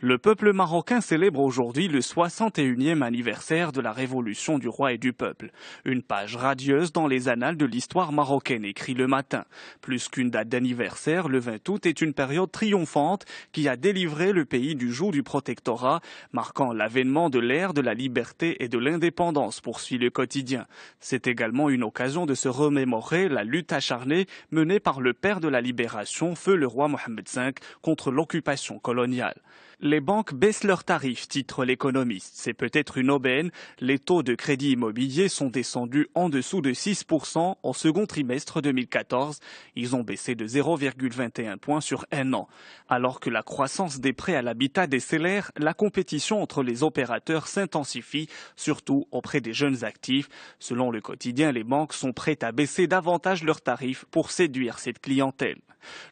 Le peuple marocain célèbre aujourd'hui le 61e anniversaire de la révolution du roi et du peuple. Une page radieuse dans les annales de l'histoire marocaine, écrit Le Matin. Plus qu'une date d'anniversaire, le 20 août est une période triomphante qui a délivré le pays du joug du protectorat, marquant l'avènement de l'ère de la liberté et de l'indépendance, poursuit le quotidien. C'est également une occasion de se remémorer la lutte acharnée menée par le père de la libération, feu le roi Mohammed V, contre l'occupation coloniale. Les banques baissent leurs tarifs, titre l'économiste. C'est peut-être une aubaine. Les taux de crédit immobilier sont descendus en dessous de 6% au second trimestre 2014. Ils ont baissé de 0,21 points sur un an. Alors que la croissance des prêts à l'habitat décélère, la compétition entre les opérateurs s'intensifie, surtout auprès des jeunes actifs. Selon le quotidien, les banques sont prêtes à baisser davantage leurs tarifs pour séduire cette clientèle.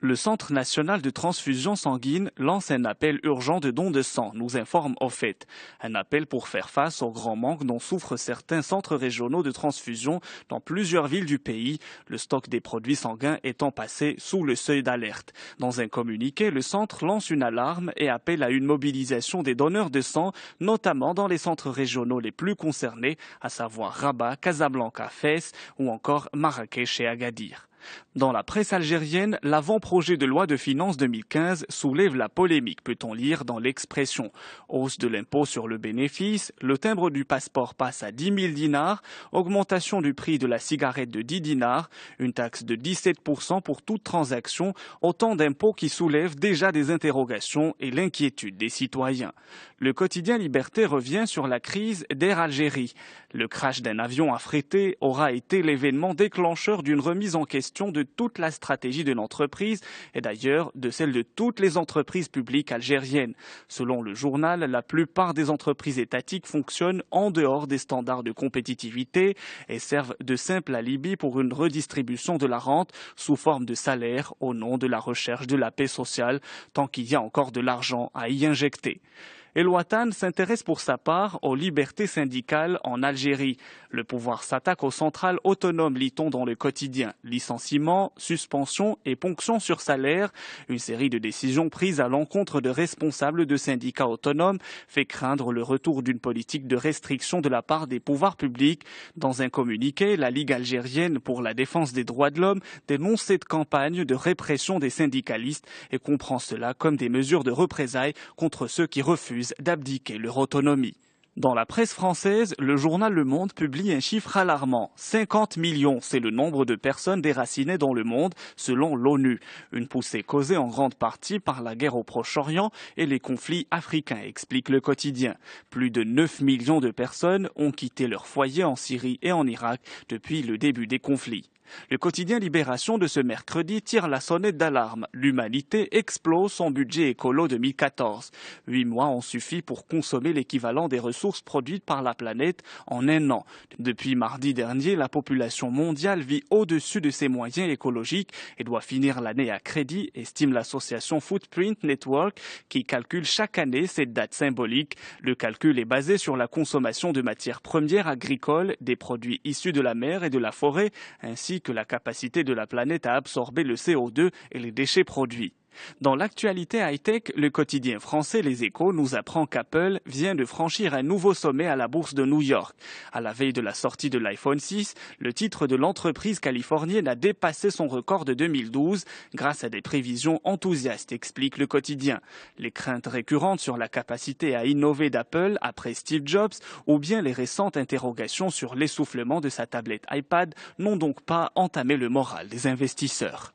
Le Centre national de transfusion sanguine lance un appel urgent de dons de sang, nous informe Au Fait. Un appel pour faire face au grand manque dont souffrent certains centres régionaux de transfusion dans plusieurs villes du pays, le stock des produits sanguins étant passé sous le seuil d'alerte. Dans un communiqué, le centre lance une alarme et appelle à une mobilisation des donneurs de sang, notamment dans les centres régionaux les plus concernés, à savoir Rabat, Casablanca, Fès ou encore Marrakech et Agadir. Dans la presse algérienne, l'avant-projet de loi de finances 2015 soulève la polémique, peut-on lire dans l'Expression. Hausse de l'impôt sur le bénéfice, le timbre du passeport passe à 10 000 dinars, augmentation du prix de la cigarette de 10 dinars, une taxe de 17% pour toute transaction, autant d'impôts qui soulèvent déjà des interrogations et l'inquiétude des citoyens. Le quotidien Liberté revient sur la crise d'Air Algérie. Le crash d'un avion affrété aura été l'événement déclencheur d'une remise en question de toute la stratégie de l'entreprise et d'ailleurs de celle de toutes les entreprises publiques algériennes. Selon le journal, la plupart des entreprises étatiques fonctionnent en dehors des standards de compétitivité et servent de simple alibi pour une redistribution de la rente sous forme de salaire au nom de la recherche de la paix sociale, tant qu'il y a encore de l'argent à y injecter. El Watan s'intéresse pour sa part aux libertés syndicales en Algérie. Le pouvoir s'attaque aux centrales autonomes, lit-on dans le quotidien. Licenciements, suspensions et ponctions sur salaire, une série de décisions prises à l'encontre de responsables de syndicats autonomes fait craindre le retour d'une politique de restriction de la part des pouvoirs publics. Dans un communiqué, la Ligue algérienne pour la défense des droits de l'homme dénonce cette campagne de répression des syndicalistes et comprend cela comme des mesures de représailles contre ceux qui refusent d'abdiquer leur autonomie. Dans la presse française, le journal Le Monde publie un chiffre alarmant. 50 millions, c'est le nombre de personnes déracinées dans le monde, selon l'ONU. Une poussée causée en grande partie par la guerre au Proche-Orient et les conflits africains, explique le quotidien. Plus de 9 millions de personnes ont quitté leur foyer en Syrie et en Irak depuis le début des conflits. Le quotidien Libération de ce mercredi tire la sonnette d'alarme. L'humanité explose son budget écolo 2014. 8 mois ont suffi pour consommer l'équivalent des ressources produites par la planète en un an. Depuis mardi dernier, la population mondiale vit au-dessus de ses moyens écologiques et doit finir l'année à crédit, estime l'association Footprint Network qui calcule chaque année cette date symbolique. Le calcul est basé sur la consommation de matières premières agricoles, des produits issus de la mer et de la forêt, ainsi que la capacité de la planète à absorber le CO2 et les déchets produits. Dans l'actualité high-tech, le quotidien français Les Échos nous apprend qu'Apple vient de franchir un nouveau sommet à la bourse de New York. À la veille de la sortie de l'iPhone 6, le titre de l'entreprise californienne a dépassé son record de 2012 grâce à des prévisions enthousiastes, explique le quotidien. Les craintes récurrentes sur la capacité à innover d'Apple après Steve Jobs ou bien les récentes interrogations sur l'essoufflement de sa tablette iPad n'ont donc pas entamé le moral des investisseurs.